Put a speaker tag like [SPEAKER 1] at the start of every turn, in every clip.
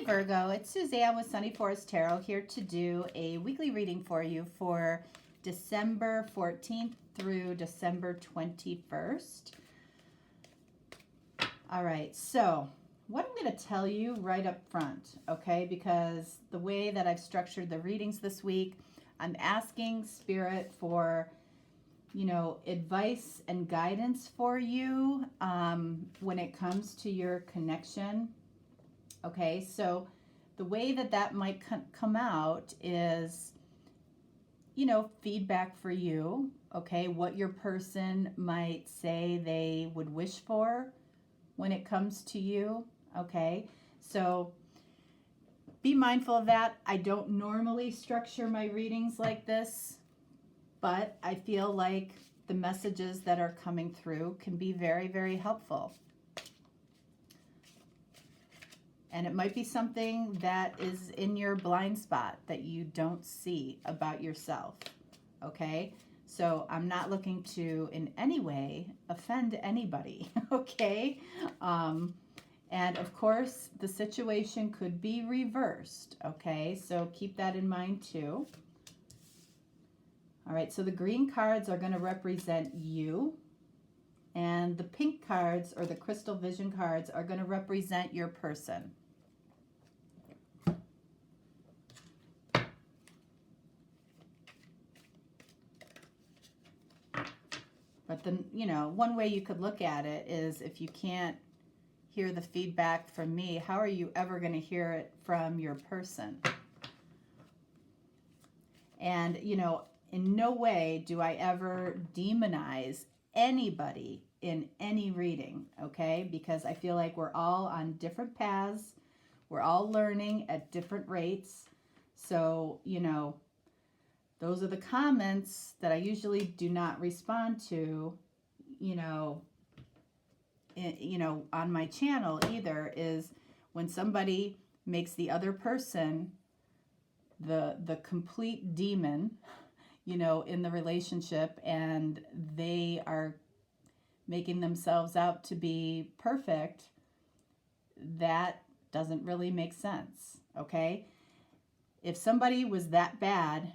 [SPEAKER 1] Virgo, it's Suzanne with Sunny Forest Tarot here to do a weekly reading for you for December 14th through December 21st. All right, so what I'm going to tell you right up front, okay, because the way that I've structured the readings this week, I'm asking Spirit for, advice and guidance for you when it comes to your connection. Okay, so the way that might come out is, feedback for you, okay, what your person might say they would wish for when it comes to you, okay? So be mindful of that. I don't normally structure my readings like this, but I feel like the messages that are coming through can be very, very helpful. And it might be something that is in your blind spot that you don't see about yourself, okay? So I'm not looking to in any way offend anybody, okay? And of course, the situation could be reversed, okay? So keep that in mind too. All right, so the green cards are going to represent you. And the pink cards, or the crystal vision cards, are going to represent your person. But then, one way you could look at it is if you can't hear the feedback from me, how are you ever going to hear it from your person? And, in no way do I ever demonize anybody in any reading, okay? Because I feel like we're all on different paths. We're all learning at different rates. So, those are the comments that I usually do not respond to, on my channel either, is when somebody makes the other person the complete demon, in the relationship, and they are making themselves out to be perfect. That doesn't really make sense, okay? If somebody was that bad,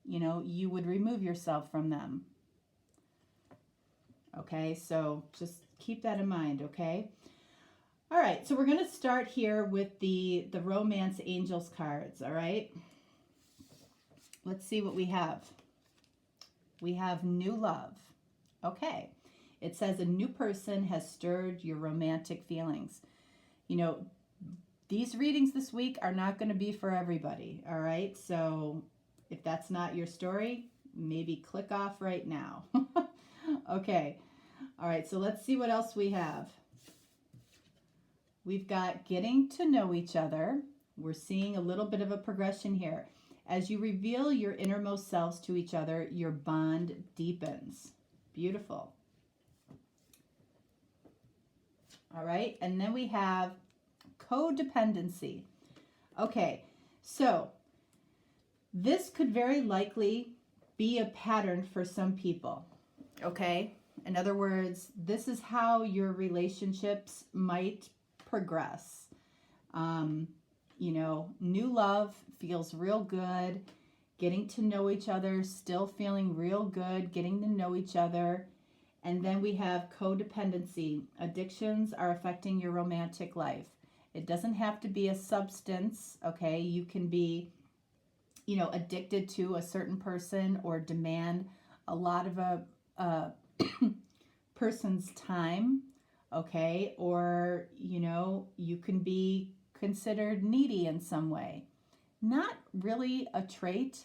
[SPEAKER 1] you would remove yourself from them. Okay, so just keep that in mind, okay? All right, so we're going to start here with the Romance Angels cards, all right? Let's see what we have. We have new love. Okay, it says a new person has stirred your romantic feelings. These readings this week are not going to be for everybody, all right? So if that's not your story, maybe click off right now. Okay. All right. So let's see what else we have. We've got getting to know each other. We're seeing a little bit of a progression here. As you reveal your innermost selves to each other, your bond deepens. Beautiful. All right. And then we have codependency. Okay. So this could very likely be a pattern for some people, okay? In other words, this is how your relationships might progress. New love feels real good. Getting to know each other, still feeling real good, getting to know each other. And then we have codependency. Addictions are affecting your romantic life. It doesn't have to be a substance, okay? You can be addicted to a certain person or demand a lot of a person's time, okay? Or, you can be considered needy in some way. Not really a trait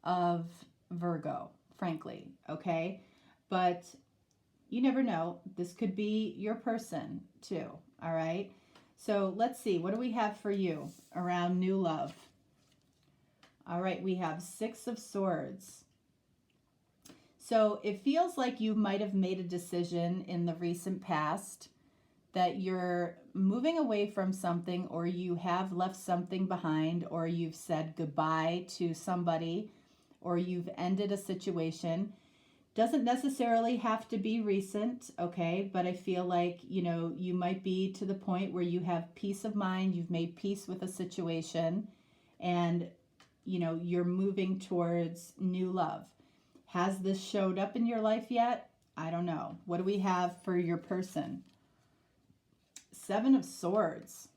[SPEAKER 1] of Virgo, frankly, okay? But you never know. This could be your person too, all right? So let's see. What do we have for you around new love? All right, we have 6 of Swords. So it feels like you might have made a decision in the recent past that you're moving away from something, or you have left something behind, or you've said goodbye to somebody, or you've ended a situation Doesn't necessarily have to be recent, okay? But I feel like, you might be to the point where you have peace of mind, you've made peace with a situation, and, you're moving towards new love. Has this showed up in your life yet? I don't know. What do we have for your person? Seven of Swords.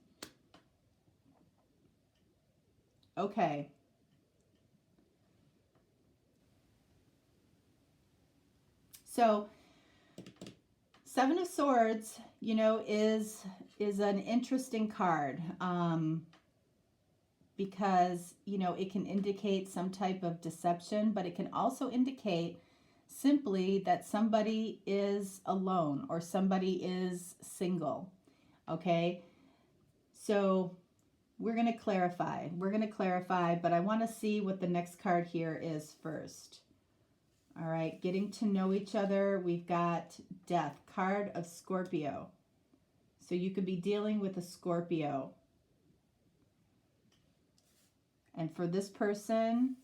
[SPEAKER 1] Okay. So, Seven of Swords, is an interesting card, because, it can indicate some type of deception, but it can also indicate simply that somebody is alone or somebody is single. Okay? So, we're going to clarify. But I want to see what the next card here is first. All right, getting to know each other. We've got Death, card of Scorpio. So you could be dealing with a Scorpio. And for this person,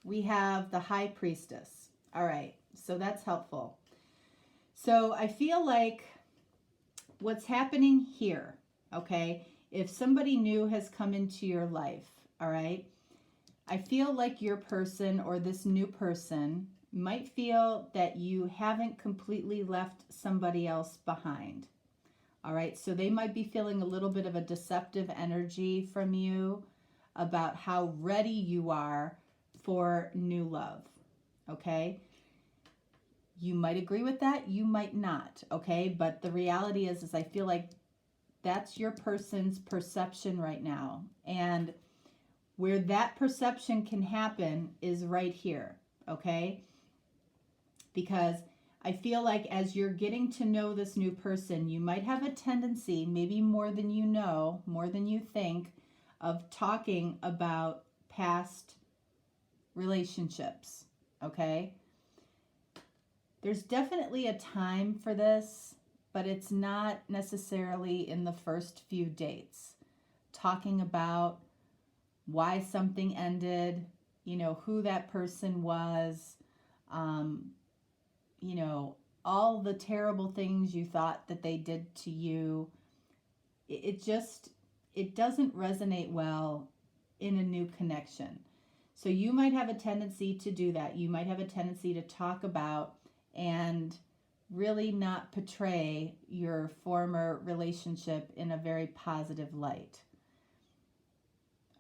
[SPEAKER 1] we have the High Priestess. All right, so that's helpful. So I feel like what's happening here, okay, if somebody new has come into your life, all right, I feel like your person or this new person might feel that you haven't completely left somebody else behind. All right, so they might be feeling a little bit of a deceptive energy from you about how ready you are for new love. Okay, you might agree with that, you might not. Okay, but the reality is I feel like that's your person's perception right now. And where that perception can happen is right here, okay? Because I feel like as you're getting to know this new person, you might have a tendency, maybe more than you know, more than you think, of talking about past relationships, okay? There's definitely a time for this, but it's not necessarily in the first few dates. Talking about why something ended, who that person was, all the terrible things you thought that they did to you. It doesn't resonate well in a new connection. So you might have a tendency to do that. You might have a tendency to talk about and really not portray your former relationship in a very positive light.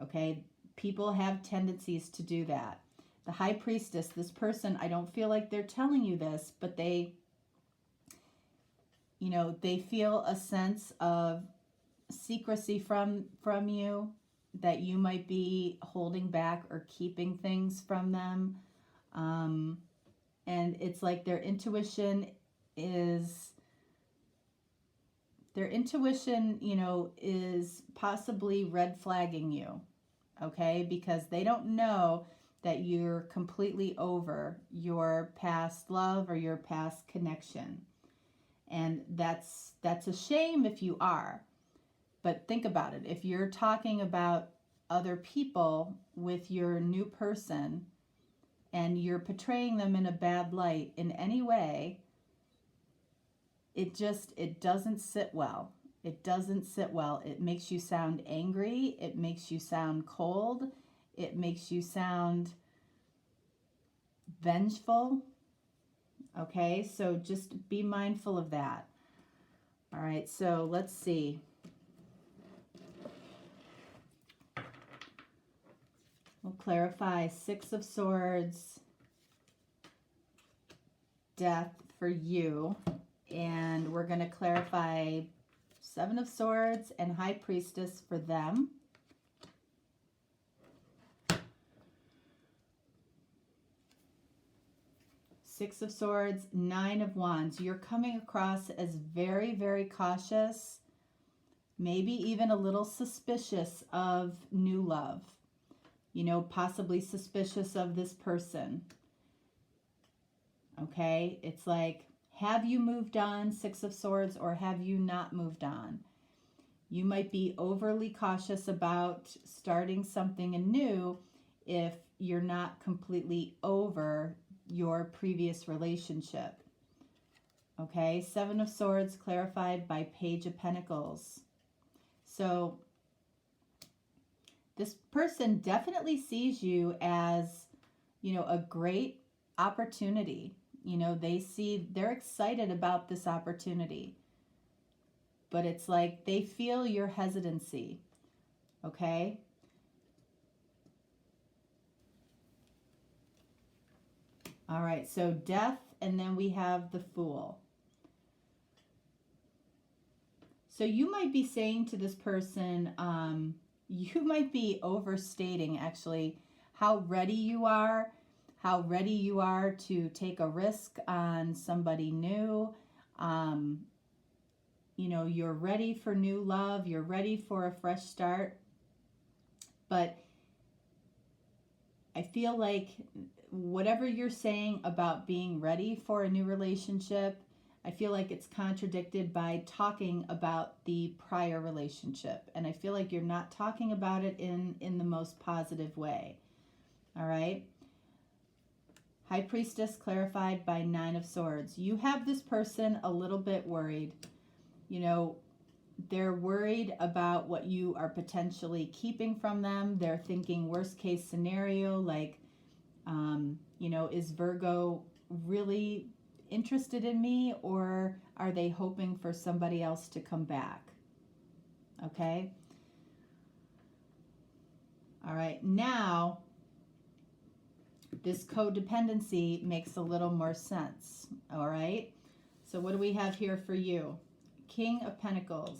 [SPEAKER 1] Okay, people have tendencies to do that. The High Priestess, this person, I don't feel like they're telling you this, but they feel a sense of secrecy from you, that you might be holding back or keeping things from them. And it's like their intuition is possibly red flagging you. Okay, because they don't know that you're completely over your past love or your past connection. And that's a shame if you are. But think about it. If you're talking about other people with your new person and you're portraying them in a bad light in any way, it doesn't sit well. It doesn't sit well. It makes you sound angry. It makes you sound cold. It makes you sound vengeful. Okay, so just be mindful of that. All right, so let's see. We'll clarify Six of Swords, Death for you. And we're going to clarify Seven of Swords and High Priestess for them. Six of Swords, Nine of Wands. You're coming across as very, very cautious, maybe even a little suspicious of new love. Possibly suspicious of this person. Okay, it's like, have you moved on, Six of Swords, or have you not moved on? You might be overly cautious about starting something anew if you're not completely over your previous relationship. Okay, Seven of Swords clarified by Page of Pentacles. So this person definitely sees you as, you know, a great opportunity. You know, they're excited about this opportunity. But it's like they feel your hesitancy. Okay? All right, so Death, and then we have the Fool. So you might be saying to this person, you might be overstating actually how ready you are to take a risk on somebody new. You know, you're ready for new love, you're ready for a fresh start. But I feel like whatever you're saying about being ready for a new relationship, I feel like it's contradicted by talking about the prior relationship. And I feel like you're not talking about it in the most positive way. All right? High Priestess clarified by Nine of Swords. You have this person a little bit worried. You know, they're worried about what you are potentially keeping from them. They're thinking worst case scenario, like, you know, is Virgo really interested in me, or are they hoping for somebody else to come back? Okay. All right. Now, this codependency makes a little more sense. All right. So what do we have here for you? King of Pentacles.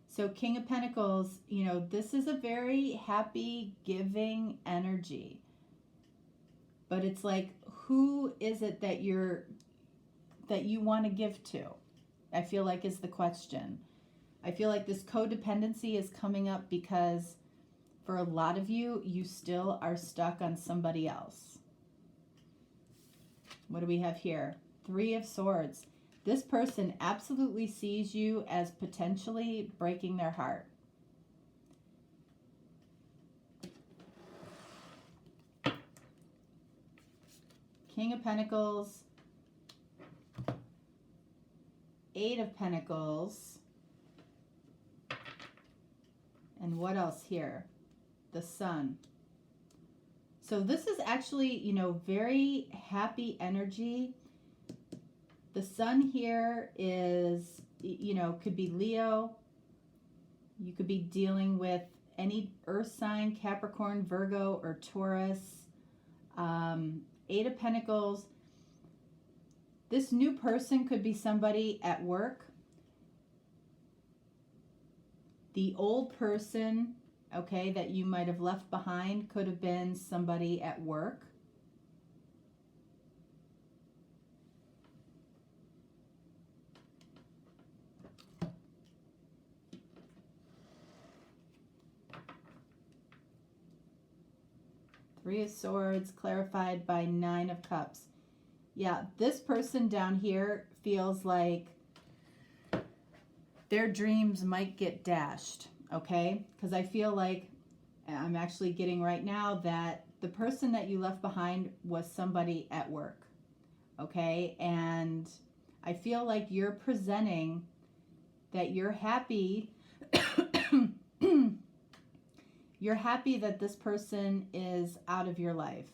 [SPEAKER 1] So King of Pentacles, you know, this is a very happy, giving energy. But it's like, who is it that you want to give to? I feel like is the question. I feel like this codependency is coming up because for a lot of you, you still are stuck on somebody else. What do we have here? Three of Swords. This person absolutely sees you as potentially breaking their heart. King of Pentacles. Eight of Pentacles. And what else here? The Sun. So this is actually, you know, very happy energy. The Sun here is, you know, could be Leo. You could be dealing with any earth sign, Capricorn, Virgo, or Taurus. Eight of Pentacles. This new person could be somebody at work. The old person, okay, that you might have left behind could have been somebody at work. Three of Swords clarified by Nine of Cups. Yeah, this person down here feels like their dreams might get dashed, okay? Because I feel like I'm actually getting right now that the person that you left behind was somebody at work, okay? And I feel like you're presenting that you're happy. You're happy that this person is out of your life.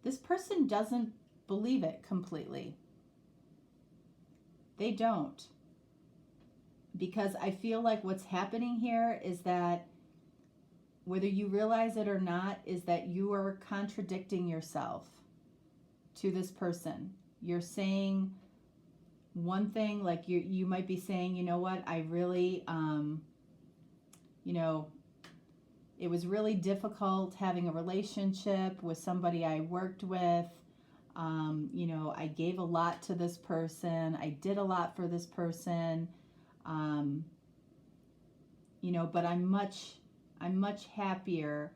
[SPEAKER 1] This person doesn't believe it completely. They don't. Because I feel like what's happening here is that, whether you realize it or not, is that you are contradicting yourself to this person. You're saying one thing, like you might be saying, you know what, I really, you know, it was really difficult having a relationship with somebody I worked with. You know, I gave a lot to this person. I did a lot for this person. You know, but I'm much happier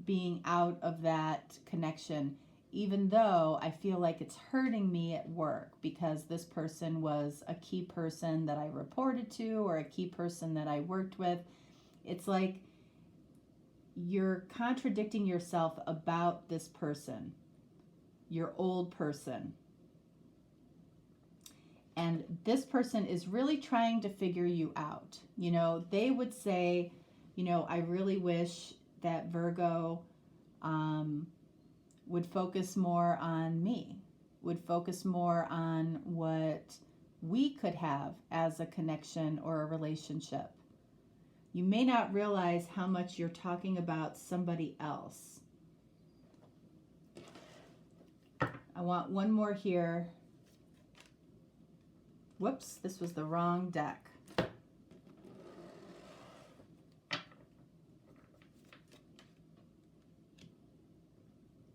[SPEAKER 1] being out of that connection. even though I feel like it's hurting me at work because this person was a key person that I reported to or a key person that I worked with, it's like you're contradicting yourself about this person, your old person. And this person is really trying to figure you out. You know, they would say, you know, I really wish that Virgo would focus more on me, would focus more on what we could have as a connection or a relationship. You may not realize how much you're talking about somebody else. I want one more here. Whoops, this was the wrong deck.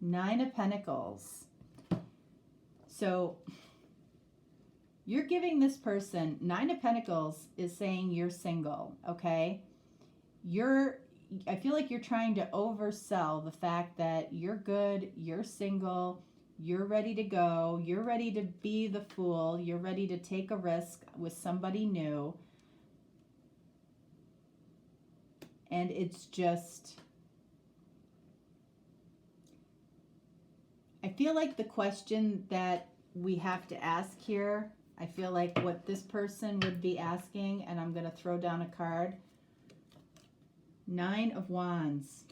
[SPEAKER 1] Nine of Pentacles. So you're giving this person, Nine of Pentacles is saying you're single, okay? I feel like you're trying to oversell the fact that you're good, you're single, you're ready to go, you're ready to be the fool, you're ready to take a risk with somebody new. And it's just, I feel like the question that we have to ask here, I feel like what this person would be asking, and I'm going to throw down a card. Nine of Wands.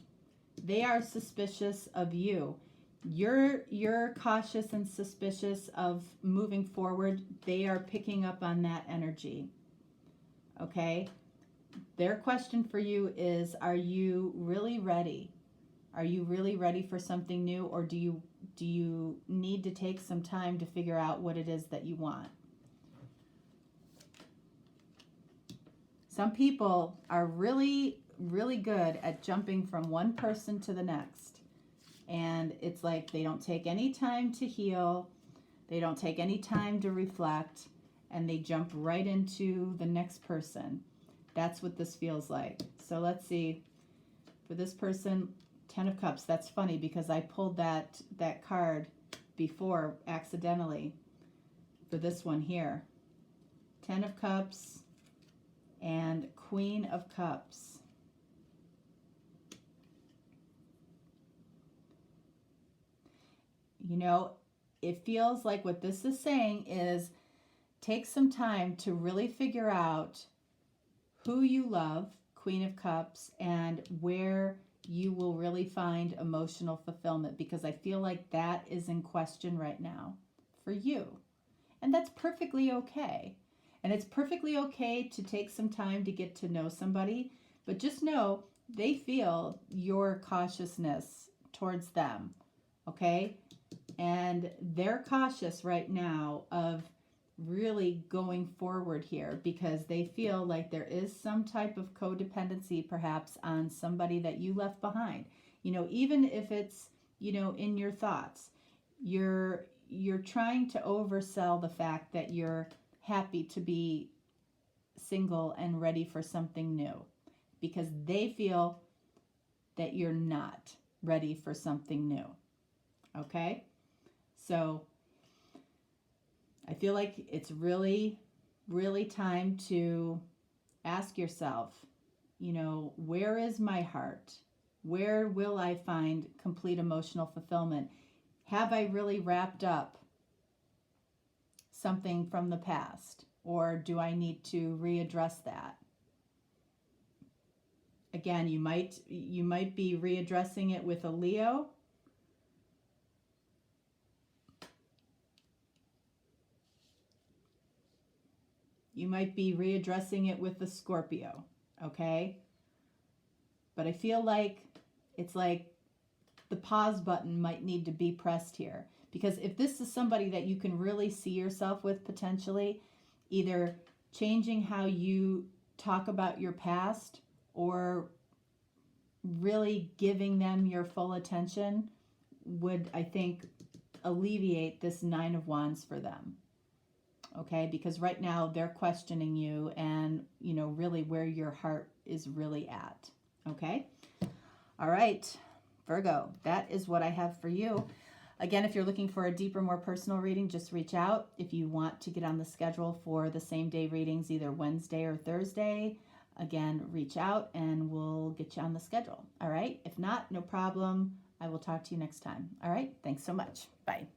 [SPEAKER 1] They are suspicious of you. You're cautious and suspicious of moving forward. They are picking up on that energy. Okay? Their question for you is, are you really ready? Are you really ready for something new, or do you need to take some time to figure out what it is that you want? Some people are really good at jumping from one person to the next. And it's like they don't take any time to heal. They don't take any time to reflect. And they jump right into the next person. That's what this feels like. So let's see. For this person, Ten of Cups. That's funny because I pulled that card before accidentally for this one here. Ten of Cups and Queen of Cups. You know, it feels like what this is saying is take some time to really figure out who you love, Queen of Cups, and where you will really find emotional fulfillment, because I feel like that is in question right now for you. And that's perfectly okay. And it's perfectly okay to take some time to get to know somebody, but just know they feel your cautiousness towards them, okay? And they're cautious right now of really going forward here because they feel like there is some type of codependency perhaps on somebody that you left behind. You know, even if it's, you know, in your thoughts, you're trying to oversell the fact that you're happy to be single and ready for something new because they feel that you're not ready for something new. Okay? So I feel like it's really, really time to ask yourself, you know, where is my heart? Where will I find complete emotional fulfillment? Have I really wrapped up something from the past, or do I need to readdress that? Again, you might be readdressing it with a Leo. You might be readdressing it with the Scorpio, okay? But I feel like it's like the pause button might need to be pressed here. Because if this is somebody that you can really see yourself with potentially, either changing how you talk about your past or really giving them your full attention would, I think, alleviate this Nine of Wands for them. Okay, because right now they're questioning you and, you know, really where your heart is really at. Okay? All right, Virgo, that is what I have for you. Again, if you're looking for a deeper, more personal reading, just reach out. If you want to get on the schedule for the same day readings, either Wednesday or Thursday, again, reach out and we'll get you on the schedule. All right. If not, no problem. I will talk to you next time. All right. Thanks so much. Bye.